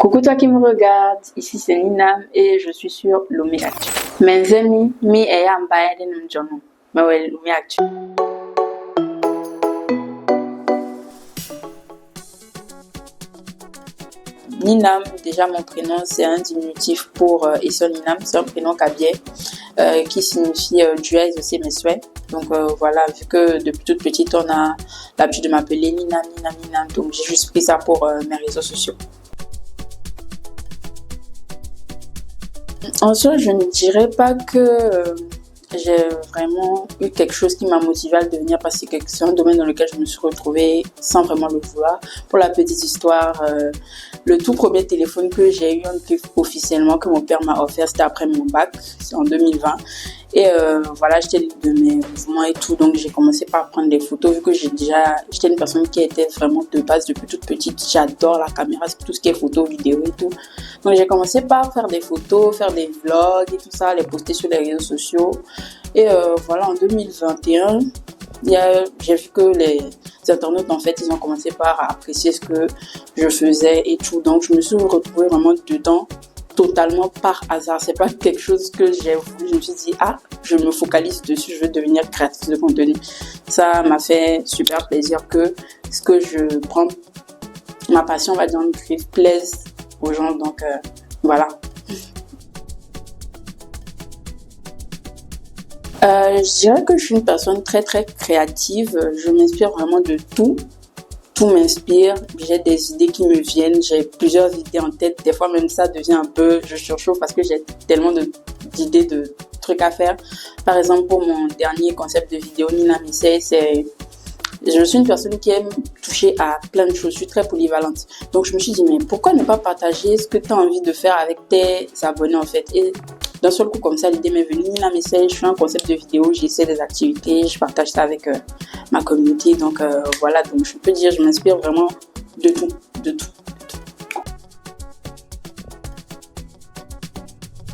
Coucou toi qui me regarde, ici c'est Ninam et je suis sur Lumi Actu. Mes amis, mi est en bas de nous journaux. Mais ouais, Lumi Actu. Ninam, déjà mon prénom c'est un diminutif pour Isso Ninam, c'est un prénom kabye qui signifie Dieu a exaucé mes souhaits. Donc voilà, vu que depuis toute petite on a l'habitude de m'appeler Ninam, donc j'ai juste pris ça pour mes réseaux sociaux. En soi, je ne dirais pas que j'ai vraiment eu quelque chose qui m'a motivée à le devenir parce que c'est un domaine dans lequel je me suis retrouvée sans vraiment le vouloir. Pour la petite histoire, le tout premier téléphone que j'ai eu officiellement, que mon père m'a offert, c'était après mon bac, c'est en 2020. Et voilà, j'étais libre de mes mouvements et tout, donc j'ai commencé par prendre des photos vu que j'étais une personne qui était vraiment de base depuis toute petite. J'adore la caméra, tout ce qui est photo, vidéo et tout. Donc j'ai commencé par faire des photos, faire des vlogs et tout ça, les poster sur les réseaux sociaux. Et voilà, en 2021, j'ai vu que les internautes, en fait, ils ont commencé par apprécier ce que je faisais et tout. Donc je me suis retrouvée vraiment dedans, totalement par hasard. C'est pas quelque chose que j'ai voulu. Je me suis dit, je me focalise dessus, je veux devenir créatrice de contenu. Ça m'a fait super plaisir que ce que je prends, ma passion, on va dire, plaise aux gens. Donc voilà. Je dirais que je suis une personne très créative. Je m'inspire vraiment de tout. Tout m'inspire, j'ai des idées qui me viennent, j'ai plusieurs idées en tête. Des fois même ça devient un peu, je surchauffe parce que j'ai tellement d'idées, de trucs à faire. Par exemple, pour mon dernier concept de vidéo, Ninam essaye, je suis une personne qui aime toucher à plein de choses, je suis très polyvalente. Donc je me suis dit, mais pourquoi ne pas partager ce que tu as envie de faire avec tes abonnés en fait. Et d'un seul coup comme ça, l'idée m'est venue, Ninam essaye, je fais un concept de vidéo, j'essaie des activités, je partage ça avec ma communauté. Donc voilà, donc je peux dire, je m'inspire vraiment de tout.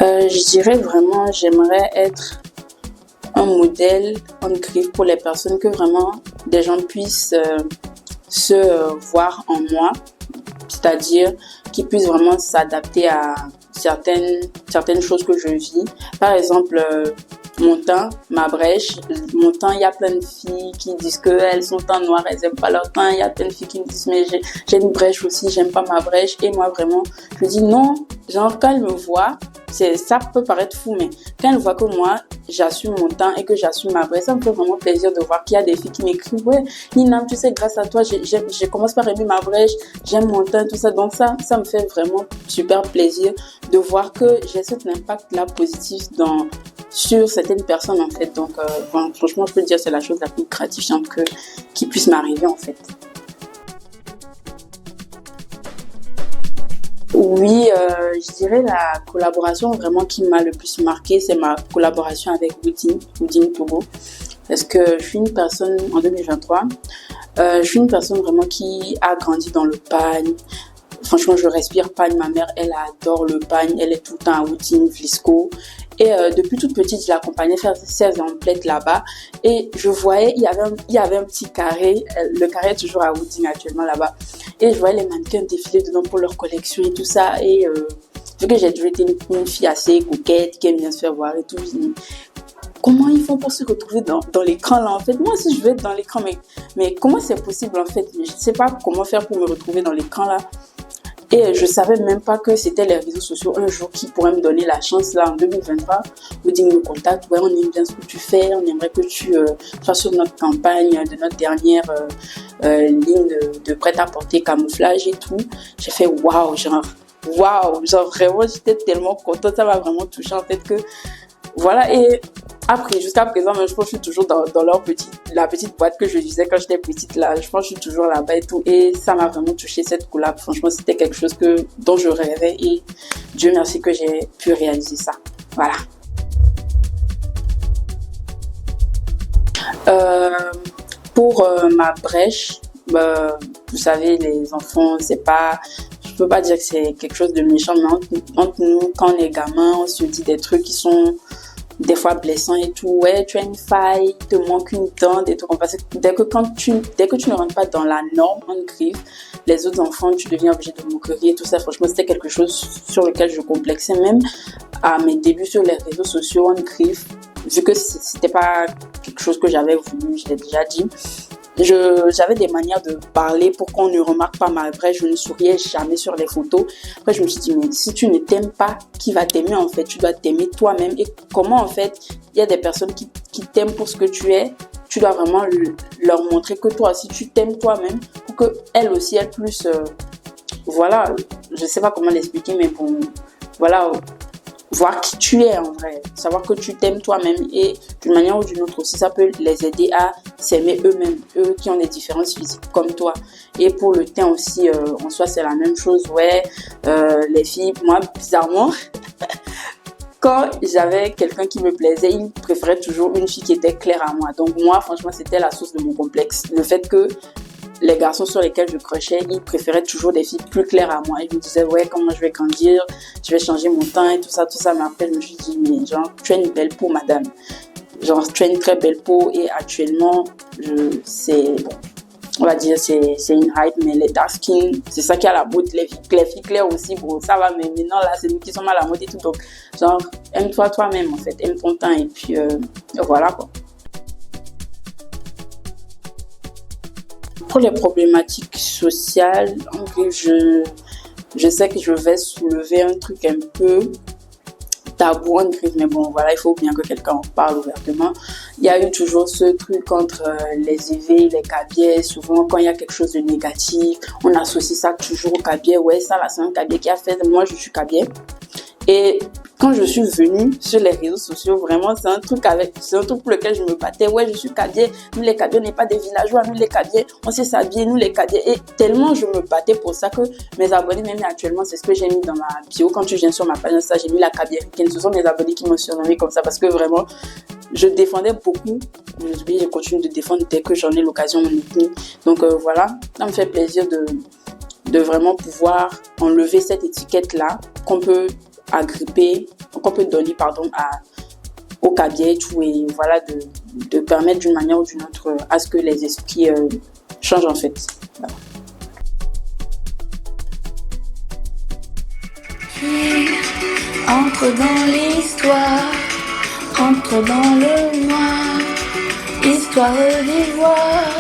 Je dirais vraiment, j'aimerais être un modèle en griffe pour les personnes, que vraiment des gens puissent se voir en moi, c'est-à-dire qu'ils puissent vraiment s'adapter à certaines choses que je vis. Par exemple, mon teint, ma brèche, mon teint, il y a plein de filles qui disent qu'elles sont teint noir, elles n'aiment pas leur teint. Il y a plein de filles qui me disent, mais j'ai une brèche aussi, j'aime pas ma brèche. Et moi, vraiment, je dis non, genre, quand elles me voient, ça peut paraître fou, mais quand elles voient que moi, j'assume mon teint et que j'assume ma brèche, ça me fait vraiment plaisir de voir qu'il y a des filles qui m'écrivent, ouais, Ninam, tu sais, grâce à toi, je commence par aimer ma brèche, j'aime mon teint, tout ça. Donc ça me fait vraiment super plaisir de voir que j'ai cet impact-là positif sur certaines personnes en fait. Donc franchement, je peux dire que c'est la chose la plus gratifiante qui puisse m'arriver en fait. Oui, je dirais la collaboration vraiment qui m'a le plus marqué, c'est ma collaboration avec Woodin Togo. Parce que je suis une personne, en 2023, je suis une personne vraiment qui a grandi dans le pagne. Franchement, je respire pagne. Ma mère, elle adore le pagne. Elle est tout le temps à Woodin, Vlisco. Et depuis toute petite, je l'accompagnais faire ses emplettes là-bas. Et je voyais, il y avait un petit carré. Le carré est toujours à Woodin actuellement là-bas. Et je voyais les mannequins défiler dedans pour leur collection et tout ça. Et vu que j'ai toujours été une fille assez coquette, qui aime bien se faire voir et tout, je dis, comment ils font pour se retrouver dans l'écran là en fait? Moi aussi je veux être dans l'écran, mais comment c'est possible en fait? Je ne sais pas comment faire pour me retrouver dans l'écran là. Et je savais même pas que c'était les réseaux sociaux un jour qui pourraient me donner la chance là en 2023. Vous dites me contacte, ouais, on aime bien ce que tu fais, on aimerait que tu sois sur notre campagne de notre dernière ligne de prêt-à-porter camouflage et tout. J'ai fait waouh, genre vraiment j'étais tellement contente, ça m'a vraiment touchée en fait que voilà. Et après, jusqu'à présent, je pense que je suis toujours dans la petite boîte que je visais quand j'étais petite là. Je pense que je suis toujours là-bas et tout. Et ça m'a vraiment touché cette collab. Franchement, c'était quelque chose dont je rêvais et Dieu merci que j'ai pu réaliser ça. Voilà. Pour ma brèche, vous savez, les enfants, je peux pas dire que c'est quelque chose de méchant, mais entre nous, quand on est gamin, on se dit des trucs qui sont des fois blessant et tout. Ouais, tu as une faille, il te manque une dent, des trucs comme ça. Dès que tu ne rentres pas dans la norme en griffe, les autres enfants, tu deviens obligé de moquerie et tout ça. Franchement, c'était quelque chose sur lequel je complexais même à mes débuts sur les réseaux sociaux en griffe. Vu que c'était pas quelque chose que j'avais voulu, je l'ai déjà dit. J'avais des manières de parler pour qu'on ne remarque pas ma vraie. Je ne souriais jamais sur les photos. Après, je me suis dit, mais si tu ne t'aimes pas, qui va t'aimer en fait? Tu dois t'aimer toi-même. Et comment en fait, il y a des personnes qui t'aiment pour ce que tu es. Tu dois vraiment leur montrer que toi aussi, tu t'aimes toi-même pour qu'elles aussi, elles puissent, voilà, je sais pas comment l'expliquer, mais bon, voilà, voir qui tu es en vrai, savoir que tu t'aimes toi-même et d'une manière ou d'une autre aussi, ça peut les aider à s'aimer eux-mêmes, eux qui ont des différences physiques comme toi. Et pour le teint aussi, en soi, c'est la même chose, ouais, les filles, moi, bizarrement, quand j'avais quelqu'un qui me plaisait, il préférait toujours une fille qui était claire à moi. Donc moi, franchement, c'était la source de mon complexe. Le fait que les garçons sur lesquels je crochais, ils préféraient toujours des filles plus claires à moi. Ils me disaient, ouais, comment je vais grandir, je vais changer mon teint et tout ça, tout ça. Mais après, je me suis dit, mais genre, tu as une belle peau, madame. Genre, tu as une très belle peau et actuellement, c'est, bon, on va dire, c'est une hype, mais les dark skin, c'est ça qui a la mode. Les filles claires aussi, bon, ça va, mais maintenant, là, c'est nous qui sommes à la mode et tout. Donc, genre, aime-toi toi-même, en fait, aime ton teint et puis, voilà, quoi. Pour les problématiques sociales, je sais que je vais soulever un truc un peu tabou en griffe, mais bon, voilà, il faut bien que quelqu'un en parle ouvertement. Il y a eu toujours ce truc entre les éveils, les cabiais. Souvent, quand il y a quelque chose de négatif, on associe ça toujours au cabiais. Ouais, ça, là, c'est un cabiais qui a fait. Moi, je suis cabiais. Et quand je suis venue sur les réseaux sociaux, vraiment, c'est un truc pour lequel je me battais. Ouais, je suis cabiais. Nous, les cabiais, on n'est pas des villageois. Nous, les cabiais, on sait s'habiller. Nous, les cabiais. Et tellement je me battais pour ça que mes abonnés, même actuellement, c'est ce que j'ai mis dans ma bio. Quand tu viens sur ma page, ça, j'ai mis la cabiéricaine. Ce sont mes abonnés qui m'ont surnommé comme ça parce que vraiment, je défendais beaucoup. Je continue de défendre dès que j'en ai l'occasion, mon ethnie. Donc, voilà, ça me fait plaisir de vraiment pouvoir enlever cette étiquette-là qu'on peut qu'on peut donner au cabiais et tout, et voilà, de permettre d'une manière ou d'une autre à ce que les esprits changent en fait. Voilà. Entre dans l'histoire, entre dans le noir, histoire d'ivoire,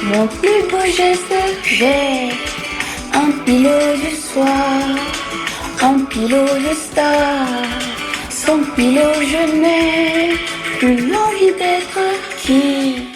mon plus beau geste, j'ai un pilot du soir. Un pilot de star, sans pilot je n'ai plus l'envie d'être qui.